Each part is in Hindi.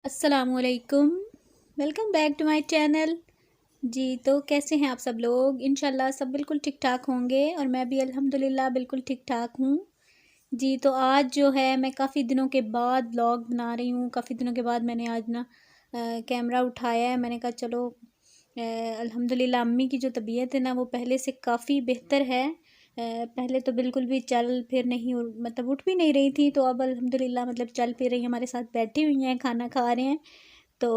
अस्सलामुअलैकुम। Welcome back to my channel. जी तो कैसे हैं आप सब लोग? इंशाल्लाह सब बिल्कुल ठीक ठाक होंगे और मैं भी अल्हम्दुलिल्लाह बिल्कुल ठीक ठाक हूँ। जी तो आज जो है मैं काफ़ी दिनों के बाद व्लॉग बना रही हूँ। काफ़ी दिनों के बाद मैंने आज ना कैमरा उठाया है। मैंने कहा चलो अल्हम्दुलिल्लाह अम्मी की जो तबीयत है ना वो पहले से काफ़ी बेहतर है। पहले तो बिल्कुल भी चल फिर नहीं मतलब उठ भी नहीं रही थी, तो अब अल्हम्दुलिल्लाह मतलब चल फिर रही हैं, हमारे साथ बैठी हुई हैं, खाना खा रहे हैं। तो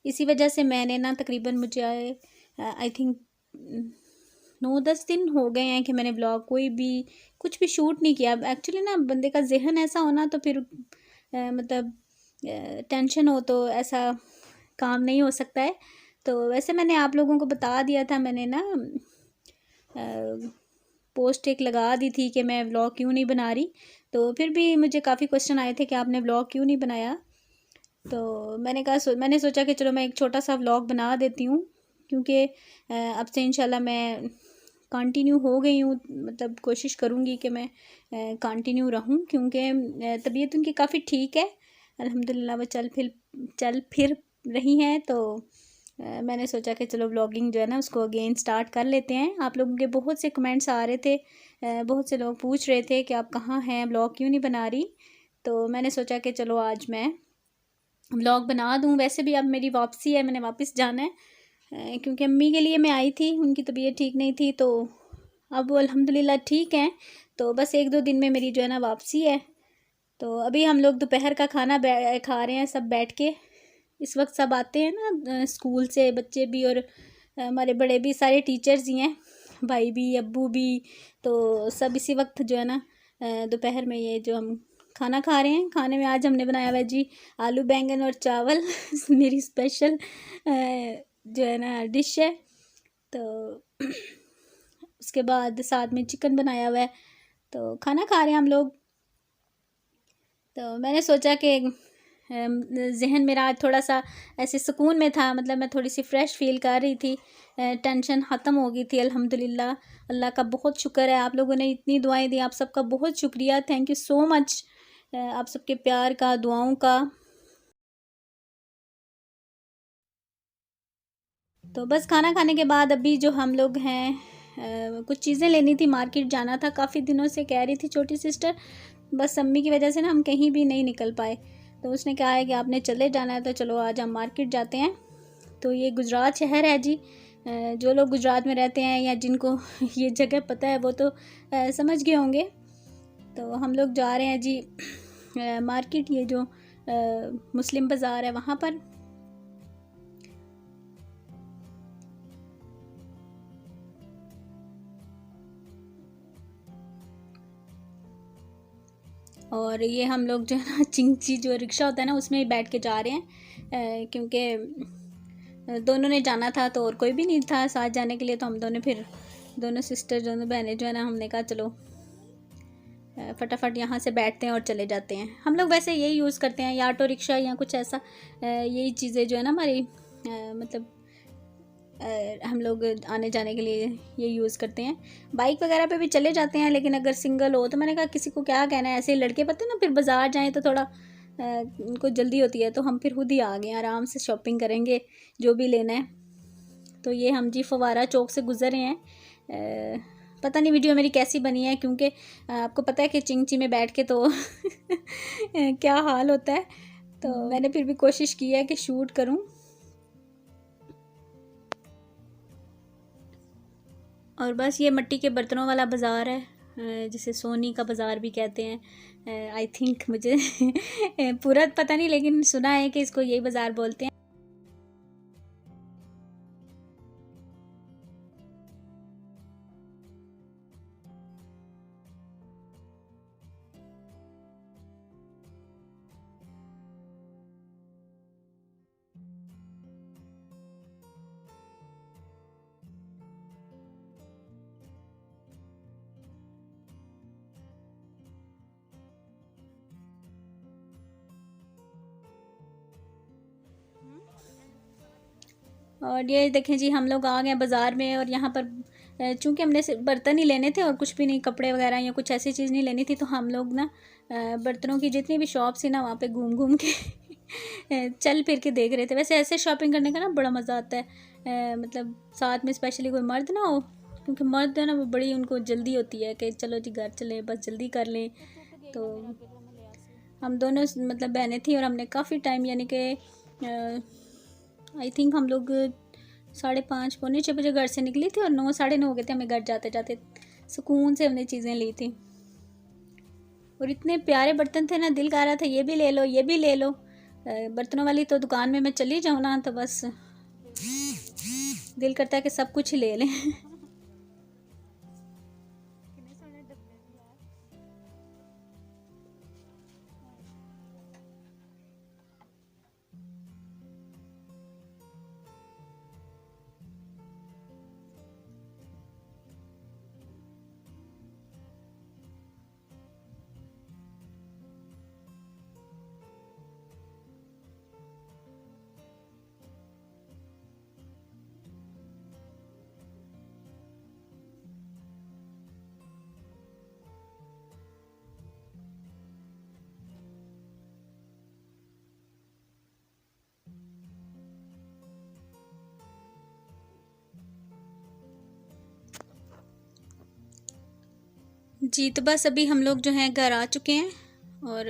इसी वजह से मैंने ना तकरीबन मुझे आई थिंक 9-10 दिन हो गए हैं कि मैंने ब्लॉग कोई भी कुछ भी शूट नहीं किया। एक्चुअली ना बंदे का जहन ऐसा होना तो फिर मतलब टेंशन हो तो ऐसा काम नहीं हो सकता है। तो वैसे मैंने आप लोगों को बता दिया था, मैंने ना पोस्ट एक लगा दी थी कि मैं व्लॉग क्यों नहीं बना रही। तो फिर भी मुझे काफ़ी क्वेश्चन आए थे कि आपने व्लॉग क्यों नहीं बनाया। तो मैंने सोचा कि चलो मैं एक छोटा सा व्लॉग बना देती हूँ, क्योंकि अब से इंशाल्लाह मैं कंटिन्यू हो गई हूँ, मतलब कोशिश करूँगी कि मैं कंटिन्यू रहूँ, क्योंकि तबीयत उनकी काफ़ी ठीक है अल्हम्दुलिल्लाह। वो चल फिर रही हैं। तो मैंने सोचा कि चलो व्लॉगिंग जो है ना उसको अगेन स्टार्ट कर लेते हैं। आप लोगों के बहुत से कमेंट्स आ रहे थे, बहुत से लोग पूछ रहे थे कि आप कहाँ हैं, व्लॉग क्यों नहीं बना रही। तो मैंने सोचा कि चलो आज मैं व्लॉग बना दूँ। वैसे भी अब मेरी वापसी है, मैंने वापस जाना है, क्योंकि अम्मी के लिए मैं आई थी, उनकी तबीयत ठीक नहीं थी, तो अब वो अल्हम्दुलिल्लाह ठीक हैं। तो बस 1-2 दिन में मेरी जो है ना वापसी है। तो अभी हम लोग दोपहर का खाना खा रहे हैं सब बैठ के। इस वक्त सब आते हैं ना स्कूल से, बच्चे भी और हमारे बड़े भी, सारे टीचर्स ही हैं, भाई भी अब्बू भी। तो सब इसी वक्त जो है ना दोपहर में ये जो हम खाना खा रहे हैं। खाने में आज हमने बनाया हुआ है जी आलू बैंगन और चावल मेरी स्पेशल जो है ना डिश है। तो उसके बाद साथ में चिकन बनाया हुआ है, तो खाना खा रहे हैं हम लोग। तो मैंने सोचा कि जहन मेरा आज थोड़ा सा ऐसे सुकून में था, मतलब मैं थोड़ी सी फ़्रेश फील कर रही थी, टेंशन ख़त्म हो गई थी अल्हम्दुलिल्लाह। अल्लाह का बहुत शुक्र है, आप लोगों ने इतनी दुआएं दी, आप सबका बहुत शुक्रिया, थैंक यू सो मच आप सबके प्यार का, दुआओं का। तो बस खाना खाने के बाद अभी जो हम लोग हैं कुछ चीज़ें लेनी थी, मार्केट जाना था, काफ़ी दिनों से कह रही थी छोटी सिस्टर, बस अम्मी की वजह से ना हम कहीं भी नहीं निकल पाए। तो उसने कहा है कि आपने चले जाना है, तो चलो आज हम मार्केट जाते हैं। तो ये गुजरात शहर है जी। जो लोग गुजरात में रहते हैं या जिनको ये जगह पता है वो तो समझ गए होंगे। तो हम लोग जा रहे हैं जी मार्केट, ये जो मुस्लिम बाज़ार है वहाँ पर। और ये हम लोग जो है ना चिंची जो रिक्शा होता है ना उसमें ही बैठ के जा रहे हैं, क्योंकि दोनों ने जाना था तो और कोई भी नहीं था साथ जाने के लिए। तो हम दोनों सिस्टर, दोनों बहनें जो है ना, हमने कहा चलो फटाफट यहाँ से बैठते हैं और चले जाते हैं। हम लोग वैसे यही यूज़ करते हैं, या ऑटो रिक्शा या कुछ ऐसा, यही चीज़ें जो है ना हमारी मतलब हम लोग आने जाने के लिए ये यूज़ करते हैं। बाइक वगैरह पे भी चले जाते हैं, लेकिन अगर सिंगल हो तो मैंने कहा किसी को क्या कहना है, ऐसे ही लड़के पता ना फिर बाज़ार जाएं तो थोड़ा उनको जल्दी होती है, तो हम फिर खुद ही आ गए, आराम से शॉपिंग करेंगे जो भी लेना है। तो ये हम जी फवारा चौक से गुज़र रहे हैं। पता नहीं वीडियो मेरी कैसी बनी है, क्योंकि आपको पता है कि चिंची में बैठ के तो क्या हाल होता है। तो मैंने फिर भी कोशिश की है कि शूट करूं। और बस ये मिट्टी के बर्तनों वाला बाज़ार है, जिसे सोनी का बाज़ार भी कहते हैं। आई थिंक मुझे पूरा पता नहीं, लेकिन सुना है कि इसको यही बाज़ार बोलते हैं। और ये देखें जी हम लोग आ गए बाज़ार में, और यहाँ पर चूँकि हमने सिर्फ बर्तन ही लेने थे और कुछ भी नहीं, कपड़े वगैरह या कुछ ऐसी चीज़ नहीं लेनी थी, तो हम लोग ना बर्तनों की जितनी भी शॉप थी ना वहाँ पे घूम घूम के चल फिर के देख रहे थे। वैसे ऐसे शॉपिंग करने का ना बड़ा मज़ा आता है, मतलब साथ में स्पेशली कोई मर्द ना हो, क्योंकि मर्द है ना वो बड़ी उनको जल्दी होती है कि चलो जी घर चलें, बस जल्दी कर लें। तो हम दोनों मतलब बहनें थी और हमने काफ़ी टाइम यानी कि आई थिंक हम लोग 5:30 पौने 6 बजे घर से निकली थी और 9 9:30 हो गए थे हमें घर जाते जाते। सुकून से हमने चीज़ें ली थी और इतने प्यारे बर्तन थे ना, दिल कर रहा था ये भी ले लो, ये भी ले लो। बर्तनों वाली तो दुकान में मैं चली जाऊँ ना तो बस दिल करता है कि सब कुछ ही ले लें। जी तो बस अभी हम लोग जो हैं घर आ चुके हैं और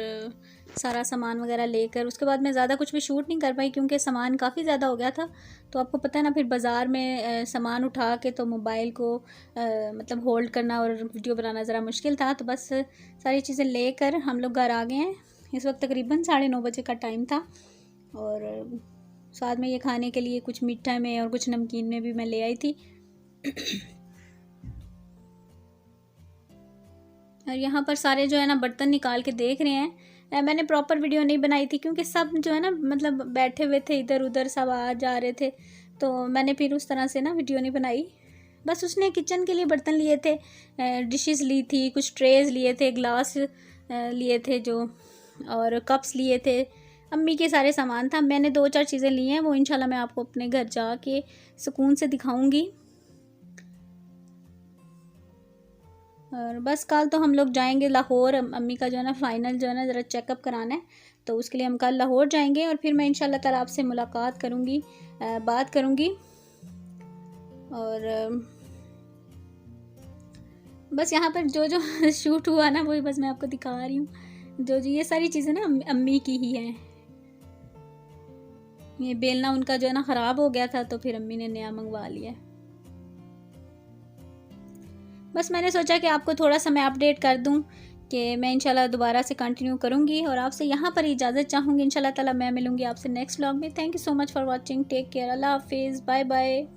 सारा सामान वगैरह लेकर उसके बाद मैं ज़्यादा कुछ भी शूट नहीं कर पाई क्योंकि सामान काफ़ी ज़्यादा हो गया था। तो आपको पता है ना, फिर बाज़ार में सामान उठा के तो मोबाइल को मतलब होल्ड करना और वीडियो बनाना ज़रा मुश्किल था। तो बस सारी चीज़ें लेकर हम लोग घर आ गए हैं। इस वक्त तकरीबन 9:30 बजे का टाइम था और साथ में ये खाने के लिए कुछ मीठा में और कुछ नमकीन में भी मैं ले आई थी। और यहाँ पर सारे जो है ना बर्तन निकाल के देख रहे हैं। मैंने प्रॉपर वीडियो नहीं बनाई थी क्योंकि सब जो है ना मतलब बैठे हुए थे इधर उधर, सब आ जा रहे थे, तो मैंने फिर उस तरह से ना वीडियो नहीं बनाई। बस उसने किचन के लिए बर्तन लिए थे, डिशेस ली थी, कुछ ट्रेज लिए थे, ग्लास लिए थे जो, और कप्स लिए थे। अम्मी के सारे सामान था। मैंने 2-4 चीज़ें ली हैं, वो इंशाल्लाह मैं आपको अपने घर जाके सुकून से दिखाऊंगी। और बस कल तो हम लोग जाएंगे लाहौर। अम्मी का जो है ना फाइनल जो है ना ज़रा चेकअप कराना है, तो उसके लिए हम कल लाहौर जाएंगे और फिर मैं इंशाल्लाह ताला आपसे मुलाकात करूँगी, बात करूँगी। और बस यहाँ पर जो जो शूट हुआ ना वही बस मैं आपको दिखा रही हूँ। जो जो ये सारी चीज़ें ना अम्मी की ही हैं। ये बेलना उनका जो है ना ख़राब हो गया था तो फिर अम्मी ने नया मंगवा लिया। बस मैंने सोचा कि आपको थोड़ा सा मैं अपडेट कर दूं कि मैं इंशाल्लाह दोबारा से कंटिन्यू करूंगी और आपसे यहाँ पर इजाज़त चाहूँगी। इंशाल्लाह ताला मैं मिलूंगी आपसे नेक्स्ट व्लॉग में। Thank you so much for watching. Take care. Allah हाफिज़। Bye bye.